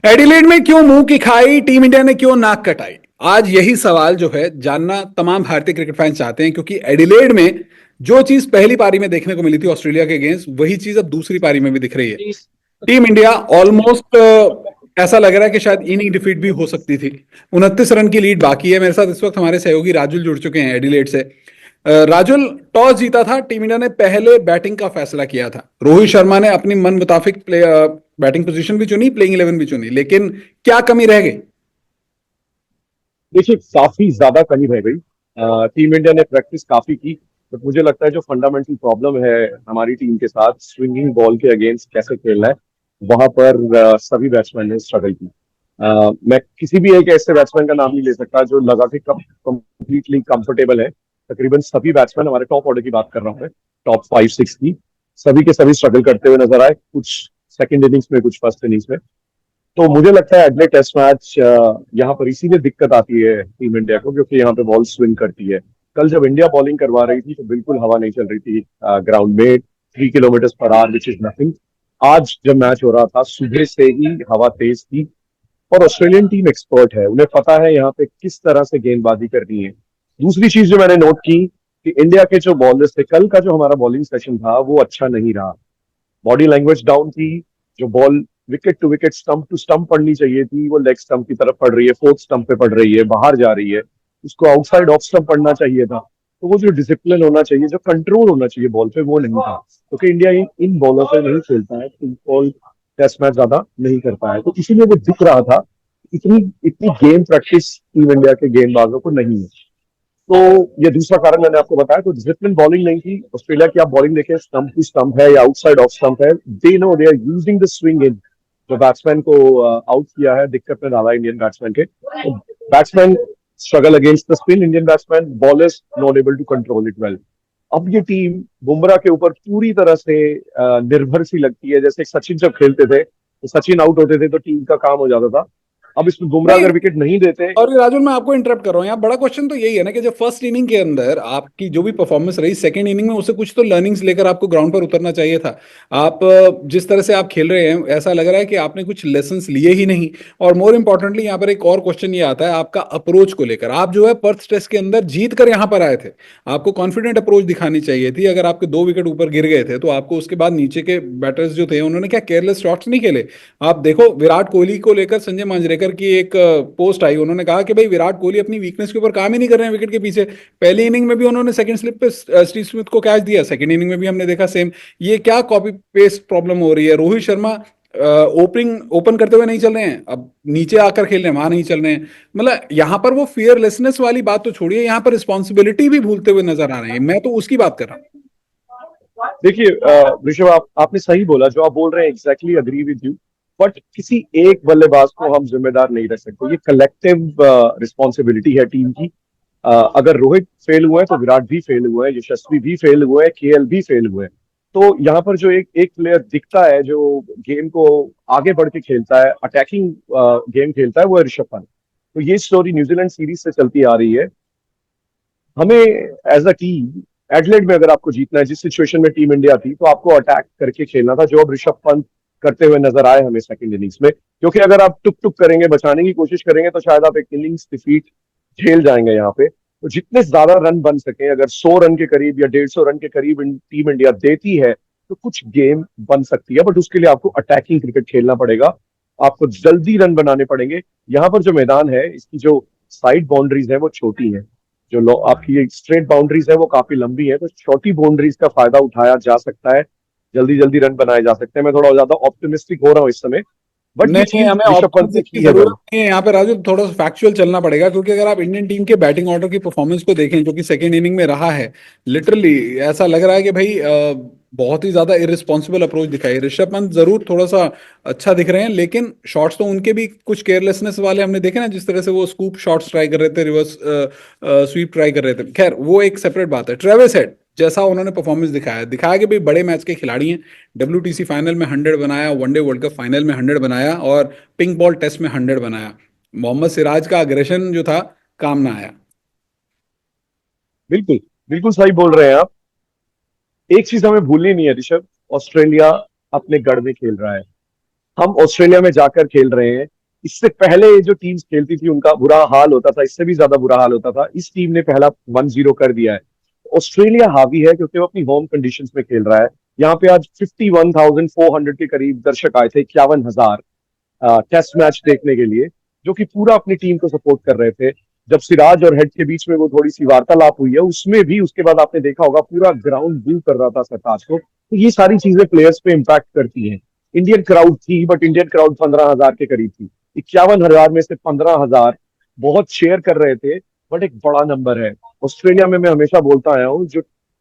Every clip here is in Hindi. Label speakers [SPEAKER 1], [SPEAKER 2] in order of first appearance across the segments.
[SPEAKER 1] एडिलेड में क्यों मुंह की खाई, टीम इंडिया ने क्यों नाक कटाई? आज यही सवाल जो है जानना तमाम भारतीय क्रिकेट फैंस चाहते हैं, क्योंकि एडिलेड में जो चीज पहली पारी में देखने को मिली थी ऑस्ट्रेलिया के अगेंस्ट, वही चीज अब दूसरी पारी में भी दिख रही है। टीम इंडिया ऑलमोस्ट ऐसा लग रहा है कि शायद इनिंग डिफीट भी हो सकती थी। 29 रन की लीड बाकी है। मेरे साथ इस वक्त हमारे सहयोगी राजुल जुड़ चुके हैं एडिलेड से। राजुल, टॉस जीता था टीम इंडिया ने, पहले बैटिंग का फैसला किया था। रोहित शर्मा ने अपनी मन मुताबिक बैटिंग पोजीशन भी चुनी, प्लेइंग 11 भी चुनी, लेकिन क्या कमी रह गई?
[SPEAKER 2] देखिए, काफी ज्यादा कमी रह गई। टीम इंडिया ने प्रैक्टिस काफी की, बट मुझे लगता है जो फंडामेंटल प्रॉब्लम है हमारी टीम के साथ, स्विंगिंग बॉल के अगेंस्ट कैसे खेलना है, वहां पर सभी बैट्समैन ने स्ट्रगल की। मैं किसी भी एक ऐसे बैट्समैन का नाम नहीं ले सकता जो लगा के कंप्लीटली कंफर्टेबल है। तकरीबन सभी बैट्समैन, हमारे टॉप ऑर्डर की बात कर रहा हूँ मैं, टॉप 5-6 की, सभी के सभी स्ट्रगल करते हुए नजर आए, कुछ सेकेंड इनिंग्स में, कुछ फर्स्ट इनिंग्स में। तो मुझे लगता है एडले टेस्ट मैच यहाँ पर इसीलिए दिक्कत आती है टीम इंडिया को, क्योंकि यहाँ पे बॉल स्विंग करती है। कल जब इंडिया बॉलिंग करवा रही थी तो बिल्कुल हवा नहीं चल रही थी ग्राउंड में, 3 kilometre per hour, which is nothing. आज जब मैच हो रहा था, सुबह से ही हवा तेज थी, और ऑस्ट्रेलियन टीम एक्सपर्ट है, उन्हें पता है यहाँ पे किस तरह से गेंदबाजी करनी है। दूसरी चीज जो मैंने नोट की कि इंडिया के जो बॉलर्स थे, कल का जो हमारा बॉलिंग सेशन था वो अच्छा नहीं रहा। बॉडी लैंग्वेज डाउन थी। जो ball wicket to wicket, stump to stump पड़नी चाहिए थी, वो लेग स्टंप की तरफ पड़ रही है, फोर्थ स्टंप पे पड़ रही है, बाहर जा रही है। उसको आउटसाइड ऑफ स्टंप पड़ना चाहिए था। तो वो जो डिसिप्लिन होना चाहिए, जो कंट्रोल होना चाहिए बॉल पे, वो नहीं था, क्योंकि इंडिया इन बॉलर से नहीं खेलता है, बॉल टेस्ट मैच ज्यादा नहीं करता है, तो इसीलिए वो दिख रहा था। इतनी इतनी गेम प्रैक्टिस टीम इंडिया के गेंदबाजों को नहीं है। तो ये दूसरा कारण मैंने आपको बताया। तो डिसिप्लिन बॉलिंग नहीं थी ऑस्ट्रेलिया की। आप बॉलिंग देखें, स्टंप टू स्टंप है या आउटसाइड ऑफ स्टंप है, they know they are using the swing in. जो बैट्समैन को आउट किया है, दिक्कत में डाला इंडियन बैट्समैन के, तो batsman struggle against the spin, Indian batsman, bowlers not able to control it well. अब ये टीम बुमराह के ऊपर पूरी तरह से निर्भर सी लगती है। जैसे सचिन जब खेलते थे तो सचिन आउट होते थे तो टीम का काम हो जाता था। अब इसमें बुमराह
[SPEAKER 1] नहीं,
[SPEAKER 2] अगर विकेट नहीं देते।
[SPEAKER 1] और राजुल, मैं आपको इंटरप्ट कर रहा हूँ यहाँ। बड़ा क्वेश्चन तो यही है ना कि जब फर्स्ट इनिंग के अंदर आपकी जो भी परफॉर्मेंस रही, सेकंड इनिंग में उससे कुछ तो लर्निंग्स लेकर आपको ग्राउंड पर उतरना चाहिए था। आप जिस तरह से आप खेल रहे हैं, ऐसा लग रहा है कि आपने कुछ लेसन्स लिए ही नहीं। और मोर इंपॉर्टेंटली यहाँ पर एक और क्वेश्चन ये आता है आपका अप्रोच को लेकर। आप जो है पर्थ टेस्ट के अंदर जीत कर यहाँ पर आए थे, आपको कॉन्फिडेंट अप्रोच दिखानी चाहिए थी। अगर आपके 2 विकेट ऊपर गिर गए थे तो आपको उसके बाद नीचे के बैटर्स जो थे उन्होंने क्या केयरलेस शॉट्स नहीं खेले? आप देखो, विराट कोहली को लेकर संजय मांजरेकर की एक पोस्ट आई, उन्होंने कहा कि भाई विराट कोहली अपनी वीकनेस के ऊपर काम ही नहीं कर रहे हैं विकेट के पीछे। पहली इनिंग में भी उन्होंने सेकंड स्लिप पे स्टीव स्मिथ को कैच दिया, सेकंड इनिंग में भी हमने देखा सेम। ये क्या कॉपी पेस्ट प्रॉब्लम हो रही है? रोहित शर्मा ओपनिंग ओपन करते हुए नहीं चल रहे हैं, अब नीचे आकर खेल रहे हैं, वहां नहीं चल रहे हैं। मतलब यहाँ पर वो फियरलेसनेस वाली बात तो छोड़िए, यहाँ पर रिस्पॉन्सिबिलिटी भी भूलते हुए नजर आ रहे हैं। मैं तो उसकी बात कर रहा हूँ।
[SPEAKER 2] देखिए ऋषभ, आपने सही बोला, जो आप बोल रहे हैं exactly agree with you. But किसी एक बल्लेबाज को हम जिम्मेदार नहीं रख सकते, ये कलेक्टिव रिस्पॉन्सिबिलिटी है टीम की। अगर रोहित फेल हुए हैं तो विराट भी फेल हुए हैं, यशस्वी भी फेल हुए हैं, केएल भी फेल हुए हैं। तो यहाँ पर जो एक एक प्लेयर दिखता है जो गेम को आगे बढ़ के खेलता है, अटैकिंग गेम खेलता है, वो है ऋषभ पंत। तो ये स्टोरी न्यूजीलैंड सीरीज से चलती आ रही है। हमें एज अ टीम, एडलेड में अगर आपको जीतना है, जिस सिचुएशन में टीम इंडिया थी, तो आपको अटैक करके खेलना था, जो अब ऋषभ पंत करते हुए नजर आए हमें सेकंड इनिंग्स में। क्योंकि अगर आप टुक टुक करेंगे, बचाने की कोशिश करेंगे, तो शायद आप एक इनिंग्स डिफीट झेल जाएंगे यहाँ पे। तो जितने ज्यादा रन बन सके, अगर 100 रन के करीब या 150 रन के करीब टीम इंडिया देती है, तो कुछ गेम बन सकती है। बट उसके लिए आपको अटैकिंग क्रिकेट खेलना पड़ेगा, आपको जल्दी रन बनाने पड़ेंगे। यहाँ पर जो मैदान है, इसकी जो साइड बाउंड्रीज है वो छोटी है, जो आपकी स्ट्रेट बाउंड्रीज है वो काफी लंबी है। तो छोटी बाउंड्रीज का फायदा उठाया जा सकता है, जल्दी जल्दी रन बनाए जा सकते हैं। मैं थोड़ा ज्यादा ऑप्टिमिस्टिक हो रहा हूँ इस समय, बट ये
[SPEAKER 1] नहीं,
[SPEAKER 2] चीज
[SPEAKER 1] हमें
[SPEAKER 2] ऋषभ पंत ने
[SPEAKER 1] ऑप्टिमिज्म की
[SPEAKER 2] की है
[SPEAKER 1] जरूरत
[SPEAKER 2] वेल।
[SPEAKER 1] नहीं है यहाँ पे राजू, थोड़ा सा फैक्चुअल चलना पड़ेगा। क्योंकि अगर आप इंडियन टीम के बैटिंग ऑर्डर की परफॉर्मेंस को देखें जो कि सेकेंड इनिंग में रहा है, लिटरली ऐसा लग रहा है कि भाई बहुत ही ज्यादा इरिस्पॉन्सिबल अप्रोच दिखाई। ऋषभ पंत जरूर थोड़ा सा अच्छा दिख रहे हैं, लेकिन शॉट्स तो उनके भी कुछ केयरलेसनेस वाले हमने देखे ना, जिस तरह से वो स्कूप शॉट्स ट्राई कर रहे थे, रिवर्स स्वीप ट्राई कर रहे थे। खैर, वो एक सेपरेट बात है। ट्रेविस हेड जैसा उन्होंने परफॉर्मेंस दिखाया दिखाया कि भाई बड़े मैच के खिलाड़ी हैं। WTC फाइनल में 100 बनाया, वनडे वर्ल्ड कप फाइनल में 100 बनाया, और पिंक बॉल टेस्ट में 100 बनाया। मोहम्मद सिराज का अग्रेशन जो था, काम ना आया।
[SPEAKER 2] बिल्कुल, बिल्कुल सही बोल रहे हैं आप। एक चीज हमें भूलनी नहीं है ऋषभ, ऑस्ट्रेलिया अपने गढ़ में खेल रहा है। हम ऑस्ट्रेलिया में जाकर खेल रहे हैं, इससे पहले जो टीम्स खेलती थी उनका बुरा हाल होता था, इससे भी ज्यादा बुरा हाल होता था। इस टीम ने पहला 1-0 कर दिया है। ऑस्ट्रेलिया हावी है क्योंकि वो अपनी होम कंडीशंस में खेल रहा है। यहाँ पे आज 51,400 के करीब दर्शक आए थे, 51,000 टेस्ट मैच देखने के लिए, जो कि पूरा अपनी टीम को सपोर्ट कर रहे थे। जब सिराज और हेड के बीच में वो थोड़ी सी वार्तालाप हुई है, उसमें भी उसके बाद आपने देखा होगा पूरा ग्राउंड व्यू कर रहा था सरताज को। तो ये सारी चीजें प्लेयर्स पे इम्पैक्ट करती हैं। इंडियन क्राउड थी, बट इंडियन क्राउड 15,000 के करीब थी। 51,000 में से 15,000 बहुत शेयर कर रहे थे, बट एक बड़ा नंबर है। ऑस्ट्रेलिया में मैं हमेशा बोलता आया हूँ, जो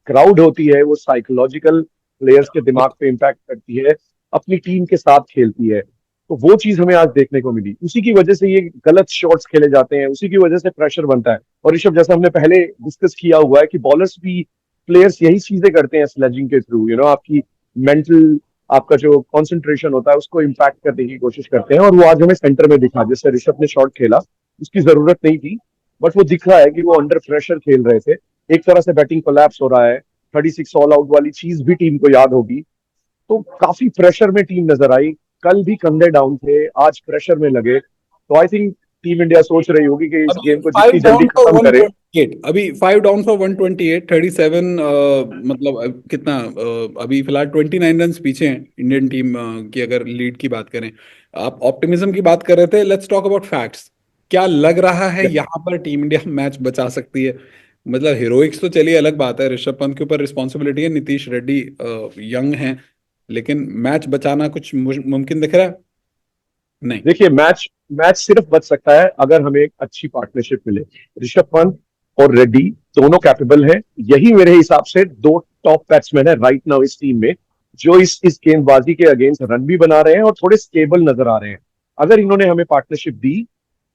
[SPEAKER 2] क्राउड होती है वो साइकोलॉजिकल प्लेयर्स के दिमाग पे इम्पैक्ट करती है, अपनी टीम के साथ खेलती है। तो वो चीज हमें आज देखने को मिली, उसी की वजह से ये गलत शॉट्स खेले जाते हैं, उसी की वजह से प्रेशर बनता है। और ऋषभ, जैसा हमने पहले डिस्कस किया हुआ है कि बॉलर्स भी, प्लेयर्स यही चीजें करते हैं स्लेजिंग के थ्रू, आपकी मेंटल, आपका जो कंसंट्रेशन होता है उसको इम्पैक्ट करने की कोशिश करते हैं। और वो आज हमें सेंटर में दिखा, जैसे ऋषभ ने शॉट खेला, उसकी जरूरत नहीं थी, बट वो दिख रहा है कि वो अंडर प्रेशर खेल रहे थे। एक तरह से बैटिंग कोलैप्स हो रहा है, 36 ऑल आउट वाली चीज भी टीम को याद होगी। तो काफी प्रेशर में टीम नजर आई। कल भी कंधे डाउन थे, आज प्रेशर में लगे। तो आई थिंक टीम इंडिया सोच रही होगी कि इस
[SPEAKER 1] अभी
[SPEAKER 2] गेम को
[SPEAKER 1] फाइव
[SPEAKER 2] जितनी जल्दी
[SPEAKER 1] डाउन फॉर
[SPEAKER 2] खत्म करे।
[SPEAKER 1] 128, अभी 5 डाउन फॉर 128, 37, मतलब कितना, अभी फिलहाल 29 रन पीछे हैं इंडियन टीम की, अगर लीड की बात करें। आप ऑप्टिमिज्म की बात कर रहे थे, लेट्स टॉक अबाउट फैक्ट्स। क्या लग रहा है यहाँ पर टीम इंडिया मैच बचा सकती है? मतलब हीरोइक्स तो चलिए अलग बात है, ऋषभ पंत के ऊपर रिस्पॉन्सिबिलिटी है, नीतीश रेड्डी यंग हैं, लेकिन मैच बचाना कुछ मुमकिन दिख रहा है? नहीं।
[SPEAKER 2] देखिए, मैच मैच सिर्फ बच सकता है अगर हमें एक अच्छी पार्टनरशिप मिले। ऋषभ पंत और रेड्डी दोनों कैपेबल हैं। यही मेरे हिसाब से दो टॉप बैट्समैन है राइट नाउ इस टीम में, जो इस गेंदबाजी के अगेंस्ट रन भी बना रहे हैं और थोड़े स्टेबल नजर आ रहे हैं। अगर इन्होंने हमें पार्टनरशिप दी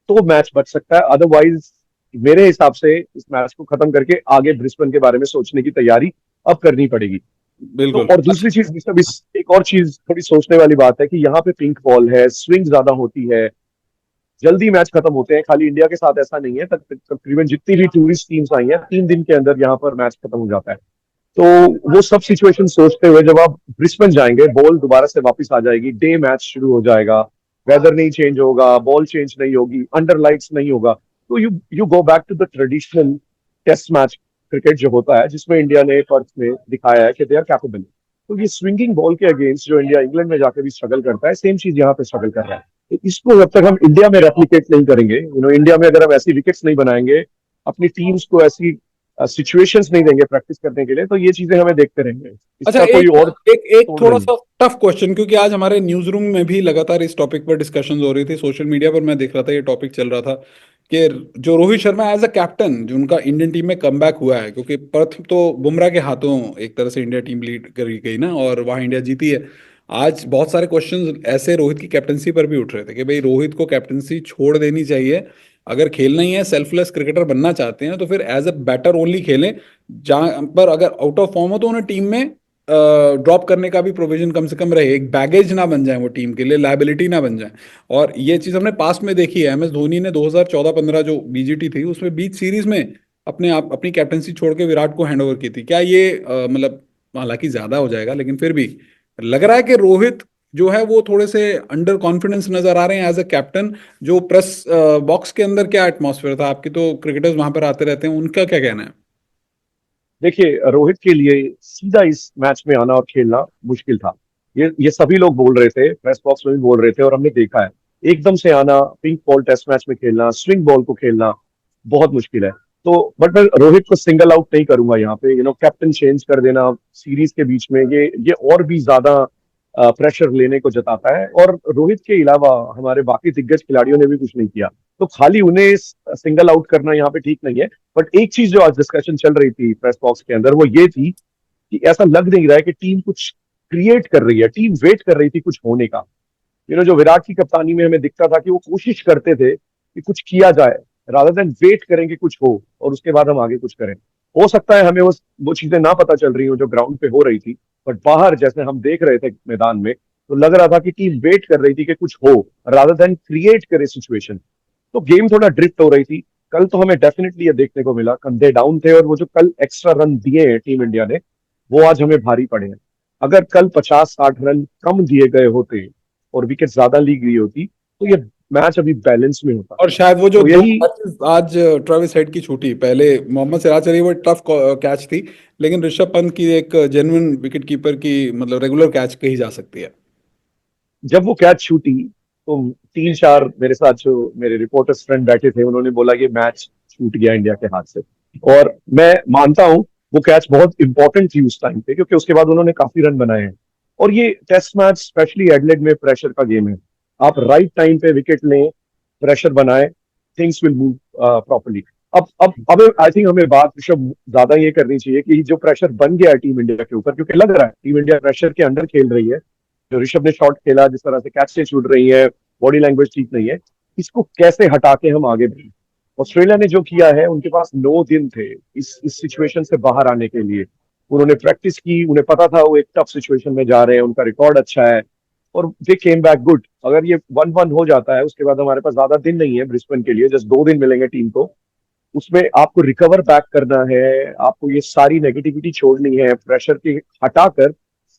[SPEAKER 2] तो मैच बच सकता है। अदरवाइज मेरे हिसाब से इस मैच को खत्म करके आगे ब्रिस्बेन के बारे में सोचने की तैयारी अब करनी पड़ेगी। तो
[SPEAKER 1] बिल्कुल।
[SPEAKER 2] और दूसरी चीज, एक और चीज थोड़ी सोचने वाली बात है कि यहाँ पे पिंक बॉल है, स्विंग ज्यादा होती है, जल्दी मैच खत्म होते हैं। खाली इंडिया के साथ ऐसा नहीं है, तकरीबन जितनी भी टूरिस्ट टीम्स आई हैं 3 दिन के अंदर यहाँ पर मैच खत्म हो जाता है। तो वो सब सिचुएशन सोचते हुए जब आप ब्रिस्बेन जाएंगे, बॉल दोबारा से वापस आ जाएगी, डे मैच शुरू हो जाएगा, वेदर नहीं चेंज होगा, बॉल चेंज नहीं होगी, अंडर लाइट्स नहीं होगा। तो you go back to the traditional test match cricket जो होता है, जिसमें इंडिया ने पर्थ में दिखाया है कि दे आर कैपेबल। तो ये स्विंगिंग बॉल के अगेंस्ट जो इंडिया इंग्लैंड में जाकर भी स्ट्रगल करता है, सेम चीज यहाँ पे स्ट्रगल कर रहा है। तो इसको जब तक हम इंडिया में रेप्लिकेट नहीं करेंगे, इंडिया में अगर हम ऐसी विकेट्स नहीं बनाएंगे, अपनी टीम्स को ऐसी सिचुएशंस नहीं देंगे प्रैक्टिस करने के लिए, तो ये चीजें हमें देखते रहेंगे।
[SPEAKER 1] अच्छा,
[SPEAKER 2] इसका कोई
[SPEAKER 1] एक
[SPEAKER 2] और
[SPEAKER 1] एक एक
[SPEAKER 2] तोड़
[SPEAKER 1] थोड़ा
[SPEAKER 2] नहीं है।
[SPEAKER 1] सा टफ क्वेश्चन, क्योंकि आज हमारे न्यूज रूम में भी लगातार इस टॉपिक पर डिस्कशंस हो रही थी, सोशल मीडिया पर मैं देख रहा था, ये टॉपिक चल रहा था कि जो Rohit Sharma as a captain, जो उनका इंडियन टीम में कमबैक हुआ है, क्योंकि पर्थ तो बुमराह के हाथों एक तरह से इंडिया टीम लीड करी गई ना, और वहाँ इंडिया जीती है। आज बहुत सारे क्वेश्चंस ऐसे रोहित की कैप्टनसी पर भी उठ रहे थे कि भाई रोहित को कैप्टनसी छोड़ देनी चाहिए, अगर खेलना ही है, सेल्फलेस क्रिकेटर बनना चाहते हैं, तो फिर एज अ बैटर ओनली खेलें। जहां पर अगर आउट ऑफ फॉर्म हो तो उन्हें टीम में ड्रॉप करने का भी प्रोविजन कम से कम रहे, एक बैगेज ना बन जाए, वो टीम के लिए लायबिलिटी ना बन जाए। और ये चीज़ हमने पास्ट में देखी है, MS धोनी ने 2014-15 जो BGT थी उसमें बीच सीरीज में अपने आप अपनी कैप्टनसी छोड़ के विराट को हैंड ओवर की थी। क्या ये मतलब, हालांकि ज्यादा हो जाएगा, लेकिन फिर भी लग रहा है कि रोहित जो है वो थोड़े से अंडर कॉन्फिडेंस नजर आ रहे हैं एज अ कैप्टन। जो प्रेस बॉक्स के अंदर क्या एटमॉस्फेयर था, आपकी तो क्रिकेटर्स वहां पर आते रहते हैं, उनका क्या कहना है?
[SPEAKER 2] देखिए, रोहित के लिए सीधा इस मैच में आना और खेलना मुश्किल था। ये सभी लोग बोल रहे थे, प्रेस बॉक्स में भी बोल रहे थे, और हमने देखा है। एकदम से आना, पिंक बॉल टेस्ट मैच में खेलना, स्विंग बॉल को खेलना बहुत मुश्किल है। तो बट मैं रोहित को सिंगल आउट नहीं करूंगा यहाँ पे। कैप्टन चेंज कर देना सीरीज के बीच में, ये और भी ज्यादा प्रेशर लेने को जताता है। और रोहित के अलावा हमारे बाकी दिग्गज खिलाड़ियों ने भी कुछ नहीं किया, तो खाली उन्हें सिंगल आउट करना यहाँ पे ठीक नहीं है। बट एक चीज जो आज डिस्कशन चल रही थी प्रेस बॉक्स के अंदर, वो ये थी कि ऐसा लग नहीं रहा है कि टीम कुछ क्रिएट कर रही है, टीम वेट कर रही थी कुछ होने का। जो विराट की कप्तानी में हमें दिखता था कि वो कोशिश करते थे कि कुछ किया जाए, रादर देन वेट करें कि कुछ हो और उसके बाद हम आगे कुछ करें। हो सकता है हमें वो चीजें ना पता चल रही हो जो ग्राउंड पे हो रही थी, बट बाहर जैसे हम देख रहे थे मैदान में, तो लग रहा था कि टीम वेट कर रही थी कि कुछ हो, रादर देन क्रिएट करे सिचुएशन। तो गेम थोड़ा ड्रिफ्ट हो रही थी। कल तो हमें डेफिनेटली ये देखने को मिला, कंधे डाउन थे, और वो जो कल एक्स्ट्रा रन दिए हैं टीम इंडिया ने, वो आज हमें भारी पड़े हैं। अगर कल 50-60 रन कम दिए गए होते और विकेट ज्यादा ली गई होती, तो ये मैच अभी बैलेंस में होता।
[SPEAKER 1] और शायद वो जो
[SPEAKER 2] तो
[SPEAKER 1] दो
[SPEAKER 2] यही,
[SPEAKER 1] कैचेस आज ट्रेविस हेड की छूटी, पहले मोहम्मद सिराज चली वो टफ कैच थी, लेकिन ऋषभ पंत की एक जेन्युइन विकेट कीपर की मतलब रेगुलर कैच कही जा सकती है।
[SPEAKER 2] जब वो कैच छूटी तो तीन चार मेरे साथ जो मेरे रिपोर्टर्स फ्रेंड बैठे थे उन्होंने बोला कि मैच छूट गया इंडिया के हाथ से। और मैं मानता हूं वो कैच बहुत इंपॉर्टेंट थी उस टाइम पे, क्योंकि उसके बाद उन्होंने काफी रन बनाए हैं। और ये टेस्ट मैच स्पेशली एडलेड में प्रेशर का गेम है। आप राइट टाइम पे विकेट लें, प्रेशर बनाए, थिंग्स विल मूव प्रॉपरली। अब आई थिंक हमें बात ऋषभ ज्यादा ये करनी चाहिए कि जो प्रेशर बन गया है टीम इंडिया के ऊपर, क्योंकि लग रहा है टीम इंडिया प्रेशर के अंडर खेल रही है। जो ऋषभ ने शॉट खेला, जिस तरह से कैचें छूट रही है, बॉडी लैंग्वेज ठीक नहीं है, इसको कैसे हटा के हम आगे बढ़े। ऑस्ट्रेलिया ने जो किया है, उनके पास 9 दिन थे इस सिचुएशन से बाहर आने के लिए। उन्होंने प्रैक्टिस की, उन्हें पता था वो एक टफ सिचुएशन में जा रहे हैं, उनका रिकॉर्ड अच्छा है और दे केम बैक गुड। अगर ये 1-1 हो जाता है, उसके बाद हमारे पास ज्यादा दिन नहीं है ब्रिस्बेन के लिए, जस्ट 2 दिन मिलेंगे टीम को। उसमें आपको रिकवर बैक करना है, आपको ये सारी नेगेटिविटी छोड़नी है, प्रेशर के हटाकर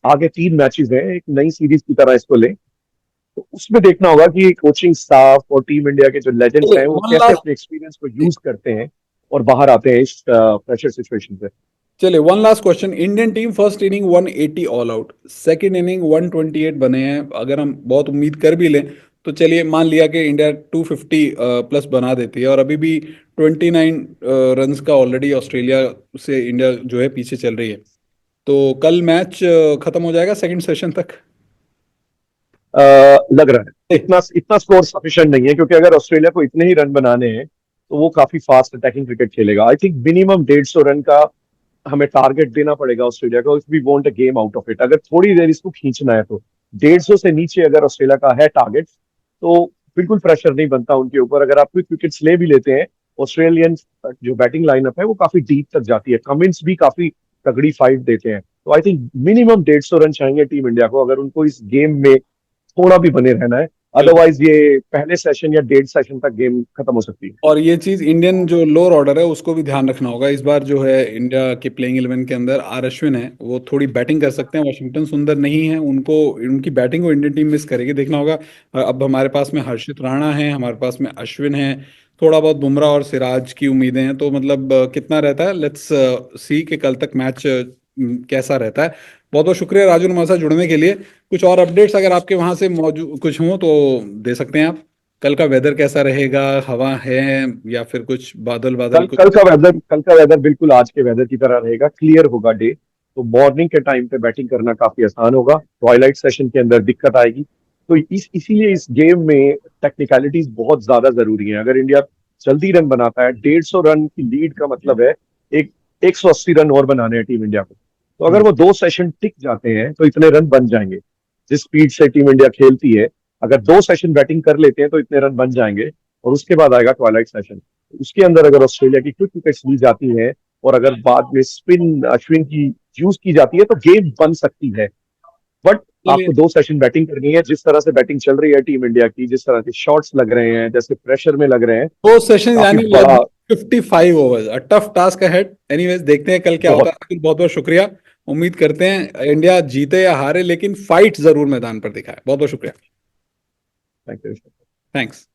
[SPEAKER 2] आगे 3 मैचेस हैं, एक नई सीरीज की तरह इसको लें। तो उसमें देखना होगा कि कोचिंग स्टाफ और टीम इंडिया के जो लेजेंड्स
[SPEAKER 1] चलिए
[SPEAKER 2] हैं वो
[SPEAKER 1] वन
[SPEAKER 2] कैसे
[SPEAKER 1] लास्ट
[SPEAKER 2] अपने एक्सपीरियंस को यूज करते हैं और बाहर आते हैं इस प्रेशर सिचुएशन से।
[SPEAKER 1] चलिए one last question. Indian team first inning 180 all out, second inning 128 बने हैं। अगर हम बहुत उम्मीद कर भी लें तो चलिए मान लिया कि इंडिया 250 प्लस बना देती है, और अभी भी 29 रन्स का ऑलरेडी ऑस्ट्रेलिया से इंडिया जो है पीछे चल रही है। तो कल मैच खत्म हो जाएगा सेकंड सेशन तक।
[SPEAKER 2] लग रहा है इतना इतना स्कोर सफिशिएंट नहीं है, क्योंकि अगर ऑस्ट्रेलिया को इतने ही रन बनाने हैं तो वो काफी फास्ट अटैकिंग क्रिकेट खेलेगा। आई थिंक मिनिमम 150 रन का हमें टारगेट देना पड़ेगा ऑस्ट्रेलिया को, if we want a game out of it. अगर थोड़ी देर इसको खींचना है तो 150 से नीचे अगर ऑस्ट्रेलिया का है टारगेट, तो बिल्कुल प्रेशर नहीं बनता उनके ऊपर। अगर आप क्विक विकेट्स ले भी लेते हैं, ऑस्ट्रेलियन जो बैटिंग लाइनअप है वो काफी डीप तक जाती है, कमिंस भी काफी तगड़ी फाइट देते हैं। तो आई थिंक मिनिमम 150 रन चाहिए टीम इंडिया को, अगर उनको इस गेम में थोड़ा भी बने रहना है।
[SPEAKER 1] बिल्कुल।
[SPEAKER 2] अदरवाइज ये पहले सेशन या 1.5 सेशन तक गेम खत्म हो सकती है।
[SPEAKER 1] और ये चीज इंडियन जो लोअर ऑर्डर है उसको भी ध्यान रखना होगा। इस बार जो है इंडिया के प्लेइंग 11 के अंदर आर अश्विन है, वो थोड़ी बैटिंग कर सकते हैं। वाशिंगटन सुंदर नहीं है, उनको उनकी बैटिंग को इंडियन टीम मिस करेगी, देखना होगा। अब हमारे पास में हर्षित राणा है, हमारे पास में अश्विन है, थोड़ा बहुत बुमराह और सिराज की उम्मीदें हैं। तो मतलब कितना रहता है, लेट्स सी कि कल तक मैच कैसा रहता है। बहुत बहुत शुक्रिया राजू हमारे साथ जुड़ने के लिए। कुछ और अपडेट्स अगर आपके वहां से मौजूद कुछ हों तो दे सकते हैं आप। कल का वेदर कैसा रहेगा, हवा है या फिर कुछ बादल बादल
[SPEAKER 2] कल
[SPEAKER 1] कुछ?
[SPEAKER 2] कल का वेदर बिल्कुल आज के वेदर की तरह रहेगा, क्लियर होगा डे। तो मॉर्निंग के टाइम पे बैटिंग करना काफी आसान होगा, ट्वाइलाइट सेशन के अंदर दिक्कत आएगी। तो इसीलिए इस गेम में टेक्निकलिटीज बहुत ज्यादा जरूरी है। अगर इंडिया जल्दी रन बनाता है, 150 रन की लीड का मतलब है एक 180 रन और बनाने हैं टीम इंडिया को। तो अगर वो 2 सेशन टिक जाते हैं तो इतने रन बन जाएंगे। जिस स्पीड से टीम इंडिया खेलती है, अगर 2 सेशन बैटिंग कर लेते हैं तो इतने रन बन जाएंगे। और उसके बाद आएगा ट्वाइलाइट सेशन। उसके अंदर अगर ऑस्ट्रेलिया की क्विक विकेट्स ली जाती है और अगर बाद में स्पिन अश्विन की यूज की जाती है तो गेम बन सकती है। बट
[SPEAKER 1] चलिए
[SPEAKER 2] आपको 2 सेशन बैटिंग करनी है, जिस तरह से बैटिंग चल रही है टीम इंडिया की, जिस तरह के शॉट्स लग रहे हैं, जैसे प्रेशर में लग रहे हैं,
[SPEAKER 1] दो सेशन
[SPEAKER 2] काफी
[SPEAKER 1] यानी
[SPEAKER 2] बड़ा।
[SPEAKER 1] लगभग 55 overs, a tough task ahead. Anyways देखते हैं कल क्या होता
[SPEAKER 2] बहुत।
[SPEAKER 1] है। बहुत बहुत शुक्रिया। उम्मीद करते हैं इंडिया जीते या हारे, लेकिन फाइट जरूर मैदान पर दिखाए। बहुत बहुत शुक्रिया।
[SPEAKER 2] Thank you.
[SPEAKER 1] थैंक्स।